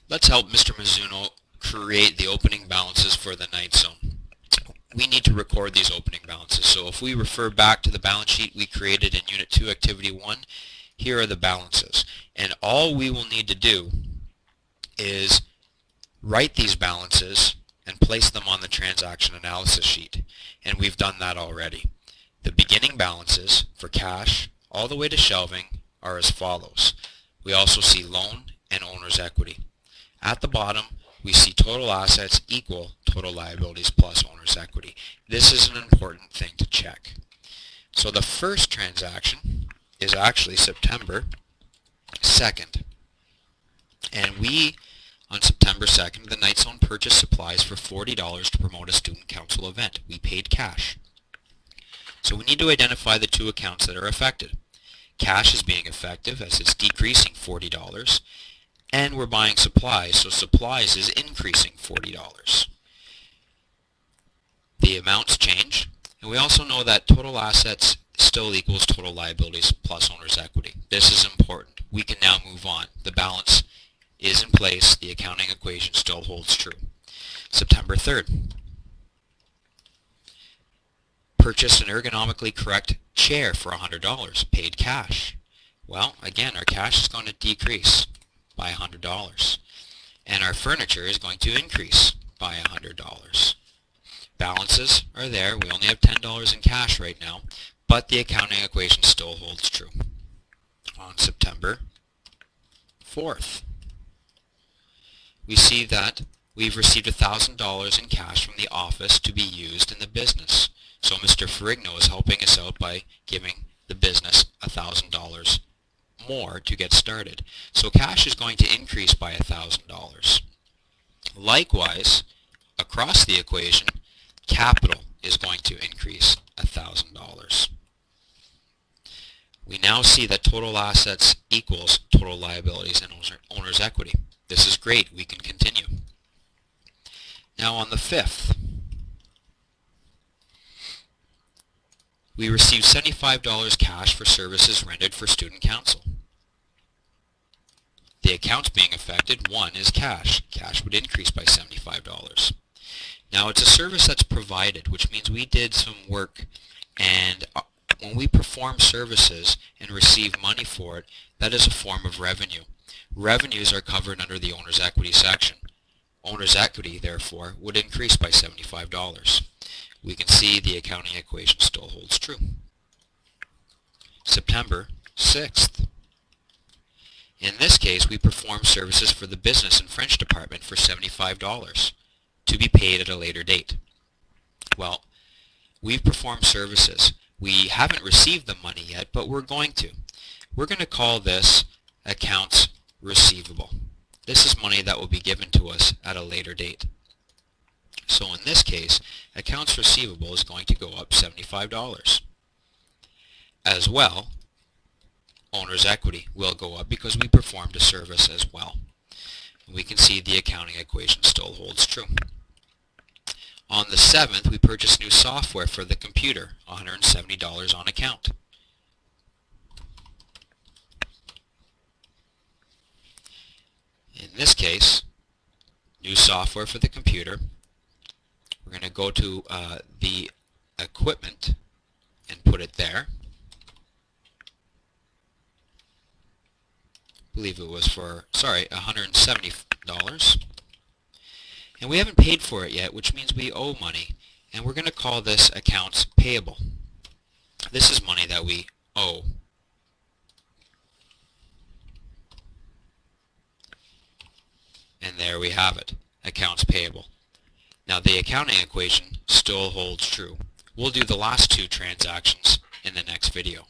Let's help Mr. Mizuno create the opening balances for the night zone. We need to record these opening balances. So if we refer back to the balance sheet we created in Unit 2, Activity 1, here are the balances. And all we will need to do is write these balances and place them on the transaction analysis sheet. And we've done that already. The beginning balances for cash all the way to shelving are as follows. We also see loan and owner's equity. At the bottom, we see total assets equal total liabilities plus owner's equity. This is an important thing to check. So the first transaction is actually September 2nd. And we, on September 2nd, the Night Zone purchased supplies for $40 to promote a student council event. We paid cash. So we need to identify the two accounts that are affected. Cash is being effective as it's decreasing $40. And we're buying supplies, so supplies is increasing $40. The amounts change, and we also know that total assets still equals total liabilities plus owner's equity. This is important. We can now move on. The balance is in place. The accounting equation still holds true. September 3rd. Purchased an ergonomically correct chair for $100. Paid cash. Well, again, our cash is going to decrease by $100. And our furniture is going to increase by $100. Balances are there. We only have $10 in cash right now, but the accounting equation still holds true. On September 4th, we see that we've received $1,000 in cash from the office to be used in the business. So Mr. Ferrigno is helping us out by giving the business $1,000 more to get started. So cash is going to increase by $1,000. Likewise, across the equation, capital is going to increase $1,000. We now see that total assets equals total liabilities and owner's equity. This is great. We can continue. Now on the 5th, we received $75 cash for services rendered for student council. The accounts being affected, one is cash. Cash would increase by $75. Now it's a service that's provided, which means we did some work, and when we perform services and receive money for it, that is a form of revenue. Revenues are covered under the owner's equity section. Owner's equity, therefore, would increase by $75. We can see the accounting equation still holds true. September 6th. In this case, we perform services for the business and French department for $75 to be paid at a later date. Well, we've performed services. We haven't received the money yet, but we're going to. We're going to call this accounts receivable. This is money that will be given to us at a later date. So in this case, accounts receivable is going to go up $75. As well, owner's equity will go up because we performed a service as well. We can see the accounting equation still holds true. On the 7th, we purchased new software for the computer, $170 on account. In this case, new software for the computer. We're going to go to the equipment and put it there. I believe it was for, $170. And we haven't paid for it yet, which means we owe money. And we're going to call this accounts payable. This is money that we owe. And there we have it, accounts payable. Now the accounting equation still holds true. We'll do the last two transactions in the next video.